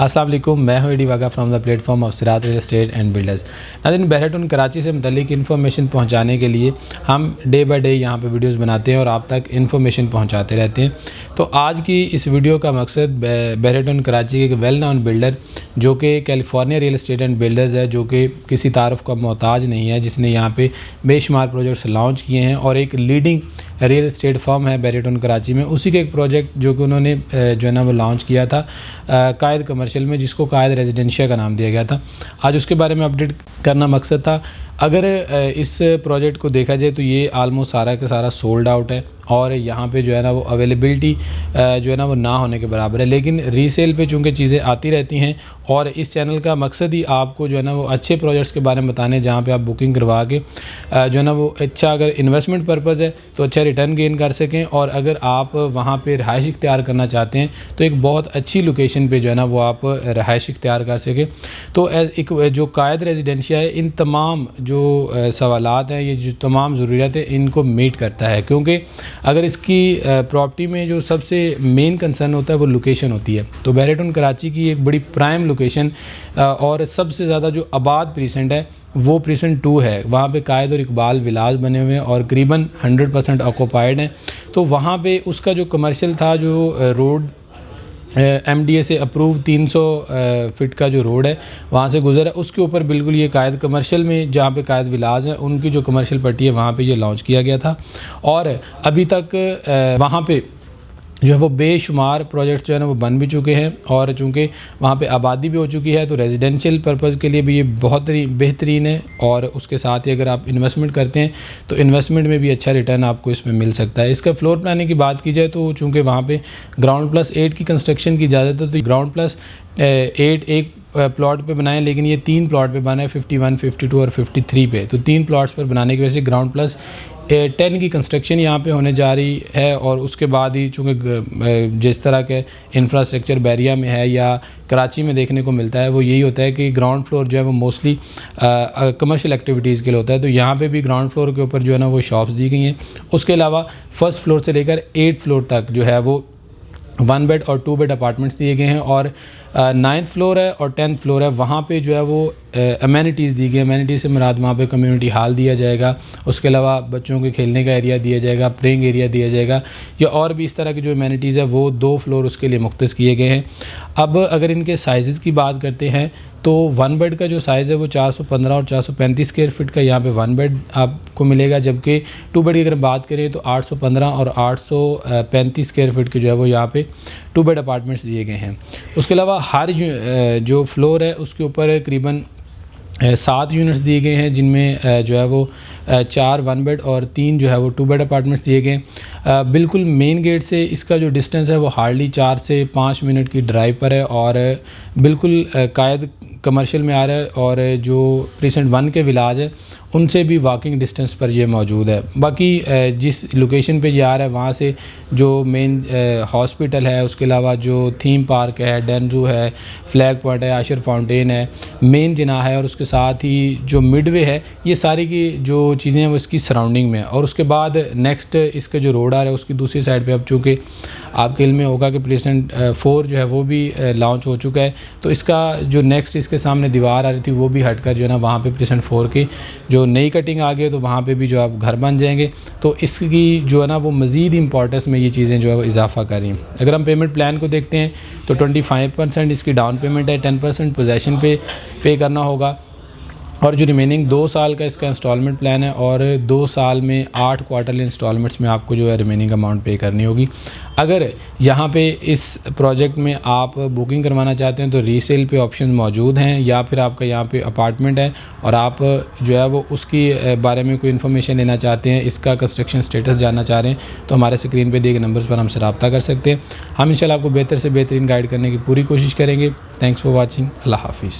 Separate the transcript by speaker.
Speaker 1: अस्सलाम वालेकुम, मैं हूं एडी वागा from the platform of Sirat real estate and builders. नाज़रीन, बहरटून कराची से मुतल्लिक इन्फॉर्मेशन पहुंचाने के लिए हम डे बाय डे यहां पे वीडियोस बनाते हैं और आप तक इन्फॉर्मेशन पहुंचाते रहते हैं। तो आज की इस वीडियो का मकसद बहरटून कराची के एक वेल नोन बिल्डर जो कि California real estate and builders है, जो कि किसी तारुफ का मोहताज नहीं है, जिसने यहाँ पे बेशुमार प्रोजेक्ट्स लॉन्च किए हैं और एक लीडिंग रियल एस्टेट फर्म है बहरटून कराची में। उसी के एक प्रोजेक्ट जो कि उन्होंने जो है ना वो लॉन्च किया था कायद कमर्शियल में, जिसको कायद रेजिडेंशिया का नाम दिया गया था। आज उसके बारे में अपडेट करना मकसद था। अगर इस प्रोजेक्ट को देखा जाए तो ये आलमोस्ट सारा का सारा सोल्ड आउट है और यहाँ पे जो है ना वो अवेलेबिलिटी जो है ना वो ना होने के बराबर है। लेकिन रीसेल पे चूँकि चीज़ें आती रहती हैं और इस चैनल का मकसद ही आपको जो है ना वो अच्छे प्रोजेक्ट्स के बारे में बताने, जहाँ पे आप बुकिंग करवा के जो है ना वो अच्छा, अगर इन्वेस्टमेंट पर्पज़ है तो अच्छा रिटर्न गेन कर सकें, और अगर आप वहाँ पे रहाइश इख्तियार करना चाहते हैं तो एक बहुत अच्छी लोकेशन पे जो है ना वो आप रहाइश इख्तियार कर सकें। तो एक जो कायद रेजिडेंशिया है, इन तमाम जो सवालात हैं, ये जो तमाम ज़रूरियात है, इनको मीट करता है। क्योंकि अगर इसकी प्रॉपर्टी में जो सबसे मेन कंसर्न होता है वो लोकेशन होती है। तो बहरटून कराची की एक बड़ी प्राइम लोकेशन और सबसे ज़्यादा जो आबाद प्रीसेंट है वो प्रीसेंट 2 है। वहाँ पे कायद और इकबाल विलाज बने हुए हैं और करीबन 100% ऑक्यूपाइड हैं। तो वहाँ पे उसका जो कमर्शियल था, जो रोड MDA से अप्रूव 300 फीट का जो रोड है वहाँ से गुजर है, उसके ऊपर बिल्कुल ये कायद कमर्शियल में, जहाँ पे कायद विलाज है, उनकी जो कमर्शियल पट्टी है वहाँ पे ये लॉन्च किया गया था। और अभी तक वहाँ पे जो है वो बेशुमार प्रोजेक्ट्स जो है ना वो बन भी चुके हैं, और चूँकि वहाँ पे आबादी भी हो चुकी है तो रेजिडेंशियल पर्पज़ के लिए भी ये बहुत ही बेहतरीन है। और उसके साथ ही अगर आप इन्वेस्टमेंट करते हैं तो इन्वेस्टमेंट में भी अच्छा रिटर्न आपको इसमें मिल सकता है। इसका फ्लोर प्लानिंग की बात की जाए तो चूँकि वहाँ पे ग्राउंड प्लस 8 की कंस्ट्रक्शन की इजाज़त है, तो ग्राउंड प्लस 8 एक प्लॉट पे बनाएं, लेकिन ये 3 प्लॉट पे बना है, 51, 52 और 53 पे। तो 3 प्लॉट्स पर बनाने की वजह से ग्राउंड प्लस 10 की कंस्ट्रक्शन यहाँ पे होने जा रही है। और उसके बाद ही चूँकि जिस तरह के इंफ्रास्ट्रक्चर बैरिया में है या कराची में देखने को मिलता है, वो यही होता है कि ग्राउंड फ्लोर जो है वो मोस्टली कमर्शियल एक्टिविटीज़ के लिए होता है। तो यहाँ पे भी ग्राउंड फ्लोर के ऊपर जो है ना वो शॉप्स दी गई हैं। उसके अलावा फर्स्ट फ्लोर से लेकर 8th फ्लोर तक जो है वो 1 बेड और 2 बेड अपार्टमेंट्स दिए गए हैं। और 9th फ्लोर है और 10th फ्लोर है, वहाँ पे जो है वो अमेनिटीज़ दी गई। अमेनिटीज़ से मुराद वहाँ पे कम्युनिटी हॉल दिया जाएगा, उसके अलावा बच्चों के खेलने का एरिया दिया जाएगा, प्लेइंग एरिया दिया जाएगा, या और भी इस तरह की जो अमेनिटीज़ है वो 2 फ्लोर उसके लिए मुख्तस किए गए हैं। अब अगर इनके साइज़ की बात करते हैं तो 1 बेड का जो साइज़ है वो 415 और 435 स्क्वायर फीट का यहाँ पे 1 बेड आपको मिलेगा, जबकि 2 बेड की अगर बात करें तो 815 और 835 स्क्वायर फीट के जो है वो यहाँ पे 2 बेड अपार्टमेंट्स दिए गए हैं। उसके अलावा हर जो फ्लोर है उसके ऊपर करीबन 7 यूनिट्स दिए गए हैं, जिनमें जो है वो 4 1 बेड और 3 जो है वो 2 बेड अपार्टमेंट्स दिए गए। बिल्कुल मेन गेट से इसका जो डिस्टेंस है वो हार्डली 4 से 5 मिनट की ड्राइव पर है और बिल्कुल कायद कमर्शियल में आ रहा है। और जो प्रीसेंट 1 के विलाज है उनसे भी वॉकिंग डिस्टेंस पर ये मौजूद है। बाकी जिस लोकेशन पे ये आ रहा है वहाँ से जो मेन हॉस्पिटल है, उसके अलावा जो थीम पार्क है, डैन ज़ू है, फ्लैग पॉइंट है, आशिर फाउंटेन है, मेन जिना है, और उसके साथ ही जो मिडवे है, ये सारी की जो चीज़ें हैं वो इसकी सराउंडिंग में है। और उसके बाद नेक्स्ट इसका जो रोड आ रहा है उसकी दूसरी साइड पे अब चूँकि आपके इल्म में होगा कि प्रीसेंट 4 जो है वो भी लॉन्च हो चुका है, तो इसका जो नेक्स्ट इसके सामने दीवार आ रही थी वो भी हटकर जो है ना वहाँ पे प्रीसेंट 4 की जो नई कटिंग आ गई, तो वहाँ पे भी जो आप घर बन जाएंगे। तो इसकी जो है ना वो मज़ीद इंपॉर्टेंस में ये चीज़ें जो है वो इजाफा कर रही हैं। अगर हम पेमेंट प्लान को देखते हैं तो 25% इसकी डाउन पेमेंट है, 10% पोजेसन पे करना होगा, और जो रिमेनिंग 2 साल का इसका इंस्टॉलमेंट प्लान है, और 2 साल में 8 क्वार्टरली इंस्टॉलमेंट्स में आपको जो है रिमेनिंग अमाउंट पे करनी होगी। अगर यहाँ पे इस प्रोजेक्ट में आप बुकिंग करवाना चाहते हैं तो रीसेल पे ऑप्शन मौजूद हैं, या फिर आपका यहाँ पे अपार्टमेंट है और आप जो है वो उसकी बारे में कोई इन्फॉर्मेशन लेना चाहते हैं, इसका कंस्ट्रक्शन स्टेटस जानना चाह रहे हैं, तो हमारे स्क्रीन पे दिए गए नंबर्स पर हमसे रब्ता कर सकते हैं। हम इंशाल्लाह आपको बेहतर से बेहतरीन गाइड करने की पूरी कोशिश करेंगे। Thanks for watching. अल्लाह हाफिज़।